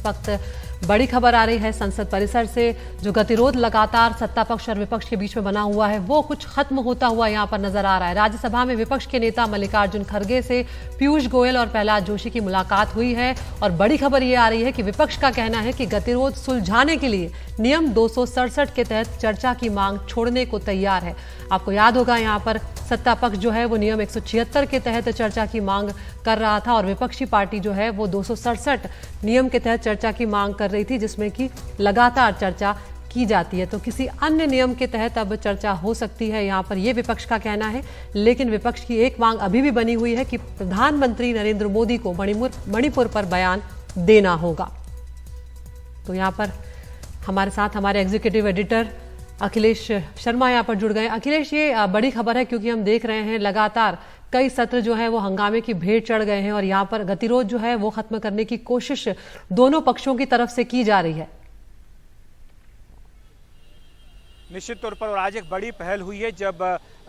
इस वक्त बड़ी खबर आ रही है संसद परिसर से। जो गतिरोध लगातार सत्ता पक्ष और विपक्ष के बीच में बना हुआ है वो कुछ खत्म होता हुआ यहां पर नजर आ रहा है। राज्यसभा में विपक्ष के नेता मल्लिकार्जुन खड़गे से पीयूष गोयल और प्रहलाद जोशी की मुलाकात हुई है और बड़ी खबर ये आ रही है कि विपक्ष का कहना है कि गतिरोध सुलझाने के लिए नियम 267 के तहत चर्चा की मांग छोड़ने को तैयार है। आपको याद होगा यहाँ पर सत्ता पक्ष जो है वो नियम 176 के तहत चर्चा की मांग कर रहा था और विपक्षी पार्टी जो है वो 267 नियम के तहत चर्चा की मांग कर रही थी, जिसमें कि लगातार चर्चा की जाती है। तो किसी अन्य नियम के तहत अब चर्चा हो सकती है, यहाँ पर यह विपक्ष का कहना है। लेकिन विपक्ष की एक मांग अभी भी बनी हुई है कि प्रधानमंत्री नरेंद्र मोदी को मणिपुर पर बयान देना होगा। तो यहाँ पर हमारे साथ हमारे एग्जीक्यूटिव एडिटर अखिलेश शर्मा यहाँ पर जुड़ गए। अखिलेश, ये बड़ी खबर है क्योंकि हम देख रहे हैं लगातार कई सत्र जो है वो हंगामे की भेंट चढ़ गए हैं और यहाँ पर गतिरोध जो है वो खत्म करने की कोशिश दोनों पक्षों की तरफ से की जा रही है। निश्चित तौर पर और आज एक बड़ी पहल हुई है जब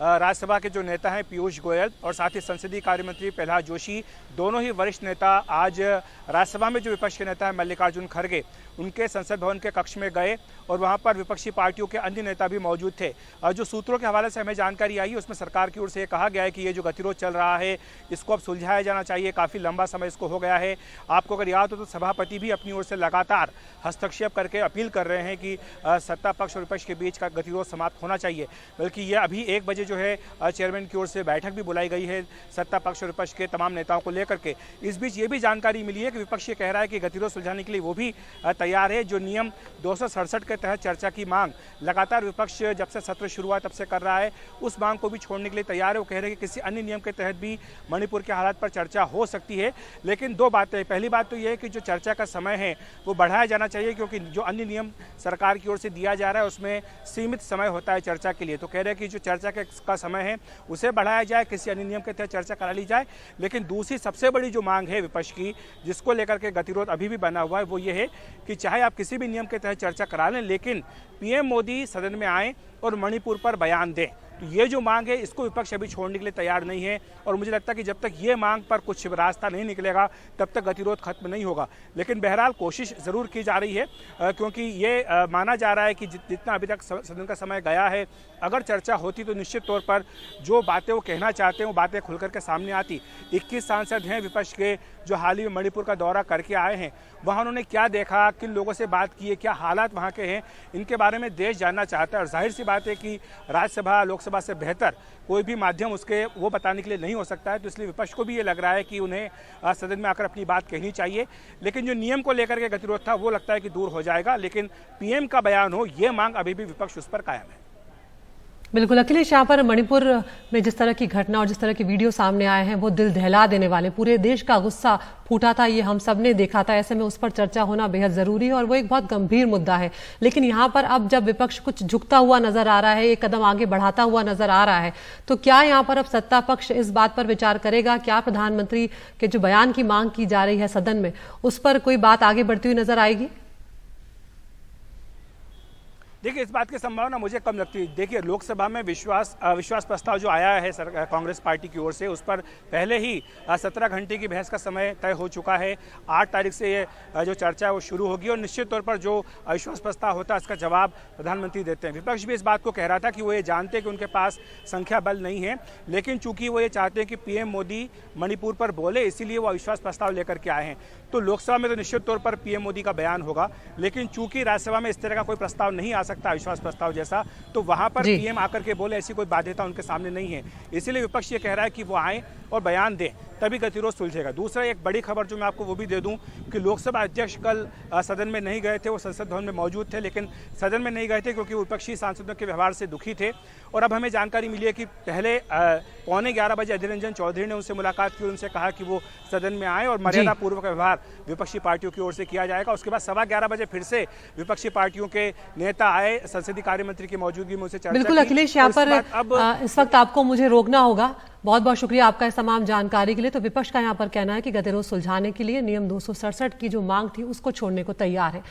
राज्यसभा के जो नेता हैं पीयूष गोयल और साथ ही संसदीय कार्य मंत्री प्रहलाद जोशी, दोनों ही वरिष्ठ नेता आज राज्यसभा में जो विपक्ष के नेता हैं मल्लिकार्जुन खड़गे, उनके संसद भवन के कक्ष में गए और वहां पर विपक्षी पार्टियों के अन्य नेता भी मौजूद थे। जो सूत्रों के हवाले से हमें जानकारी आई उसमें सरकार की ओर से ये कहा गया है कि ये जो गतिरोध चल रहा है इसको अब सुलझाया जाना चाहिए, काफ़ी लंबा समय इसको हो गया है। आपको अगर याद हो तो सभापति भी अपनी ओर से लगातार हस्तक्षेप करके अपील कर रहे हैं कि सत्ता पक्ष और विपक्ष के बीच का गतिरोध समाप्त होना चाहिए। बल्कि ये अभी 1 बजे जो है चेयरमैन की ओर से बैठक भी बुलाई गई है सत्ता पक्ष और विपक्ष के तमाम नेताओं को लेकर के। इस बीच ये भी जानकारी मिली है कि विपक्ष ये कह रहा है कि गतिरोध सुलझाने के लिए वो भी तैयार है। जो नियम 267 के तहत चर्चा की मांग लगातार विपक्ष जब से सत्र शुरू हुआ तब से कर रहा है, उस मांग को भी छोड़ने के लिए तैयार है। वो कह रहे हैं कि किसी अन्य नियम के तहत भी मणिपुर के हालात पर चर्चा हो सकती है। लेकिन 2 बातें, पहली बात तो ये है कि जो चर्चा का समय है वो बढ़ाया जाना चाहिए क्योंकि जो अन्य नियम सरकार की ओर से दिया जा रहा है उसमें सीमित समय होता है चर्चा के लिए। तो कह रहे हैं कि जो चर्चा का समय है उसे बढ़ाया जाए, किसी अन्य नियम के तहत चर्चा करा ली जाए। लेकिन दूसरी सबसे बड़ी जो मांग है विपक्ष की, जिसको लेकर के गतिरोध अभी भी बना हुआ है, वो ये है कि चाहे आप किसी भी नियम के तहत चर्चा करा लें लेकिन पीएम मोदी सदन में आए और मणिपुर पर बयान दें। तो ये जो मांग है इसको विपक्ष अभी छोड़ने के लिए तैयार नहीं है और मुझे लगता है कि जब तक ये मांग पर कुछ रास्ता नहीं निकलेगा तब तक गतिरोध खत्म नहीं होगा। लेकिन बहरहाल कोशिश ज़रूर की जा रही है क्योंकि ये माना जा रहा है कि जितना अभी तक सदन का समय गया है, अगर चर्चा होती तो निश्चित तौर पर जो बातें वो कहना चाहते हैं वो बातें खुल करके सामने आती। 21 सांसद हैं विपक्ष के जो हाल ही में मणिपुर का दौरा करके आए हैं, वहाँ उन्होंने क्या देखा, किन लोगों से बात की है, क्या हालात वहाँ के हैं, इनके बारे में देश जानना चाहता है। और जाहिर सी बात है कि राज्यसभा लोकसभा से बेहतर कोई भी माध्यम उसके वो बताने के लिए नहीं हो सकता है। तो इसलिए विपक्ष को भी ये लग रहा है कि उन्हें सदन में आकर अपनी बात कहनी चाहिए। लेकिन जो नियम को लेकर के गतिरोध था वो लगता है कि दूर हो जाएगा, लेकिन पीएम का बयान हो ये मांग अभी भी विपक्ष उस पर कायम है। बिल्कुल अखिलेश, यहाँ पर मणिपुर में जिस तरह की घटना और जिस तरह की वीडियो सामने आए हैं वो दिल दहला देने वाले, पूरे देश का गुस्सा फूटा था, ये हम सब ने देखा था। ऐसे में उस पर चर्चा होना बेहद जरूरी है और वो एक बहुत गंभीर मुद्दा है। लेकिन यहाँ पर अब जब विपक्ष कुछ झुकता हुआ नजर आ रहा है, एक कदम आगे बढ़ाता हुआ नजर आ रहा है, तो क्या यहाँ पर अब सत्ता पक्ष इस बात पर विचार करेगा? क्या प्रधानमंत्री के जो बयान की मांग की जा रही है सदन में उस पर कोई बात आगे बढ़ती हुई नजर आएगी? देखिए, इस बात की संभावना मुझे कम लगती है। देखिए, लोकसभा में विश्वास प्रस्ताव जो आया है कांग्रेस पार्टी की ओर से, उस पर पहले ही 17 घंटे की बहस का समय तय हो चुका है। 8 तारीख से ये जो चर्चा है वो शुरू होगी और निश्चित तौर पर जो अविश्वास प्रस्ताव होता है उसका जवाब प्रधानमंत्री देते हैं। विपक्ष भी इस बात को कह रहा था कि वो ये जानते हैं कि उनके पास संख्या बल नहीं है, लेकिन चूंकि वो ये चाहते हैं कि पीएम मोदी मणिपुर पर बोले, इसीलिए वो अविश्वास प्रस्ताव लेकर के आए हैं। तो लोकसभा में तो निश्चित तौर पर पीएम मोदी का बयान होगा, लेकिन चूंकि राज्यसभा में इस तरह का कोई प्रस्ताव नहीं आ सकता अविश्वास प्रस्ताव जैसा, तो वहां पर पीएम आकर के बोले ऐसी कोई बाध्यता उनके सामने नहीं है। इसीलिए विपक्ष ये कह रहा है कि वो आए और बयान दें, तभी गतिरोध सुलझेगा। दूसरा एक बड़ी खबर जो मैं आपको वो भी दे दूं कि लोकसभा अध्यक्ष कल सदन में नहीं गए थे, वो संसद भवन में मौजूद थे लेकिन सदन में नहीं गए थे क्योंकि विपक्षी सांसदों के व्यवहार से दुखी थे। और अब हमें जानकारी मिली है कि पहले 11:15 बजे अधीर रंजन चौधरी ने उनसे मुलाकात की, उनसे कहा कि वो सदन में आए और मर्यादा पूर्वक व्यवहार विपक्षी पार्टियों की ओर से किया जाएगा। उसके बाद 11:15 बजे फिर से विपक्षी पार्टियों के नेता आए, संसदीय कार्य मंत्री की मौजूदगी में उनसे चर्चा की। बिल्कुल अखिलेश, यहाँ पर अब इस वक्त आपको मुझे रोकना होगा। बहुत बहुत शुक्रिया आपका इस तमाम जानकारी के लिए। तो विपक्ष का यहाँ पर कहना है कि गतिरोध सुलझाने के लिए नियम 267 की जो मांग थी उसको छोड़ने को तैयार है।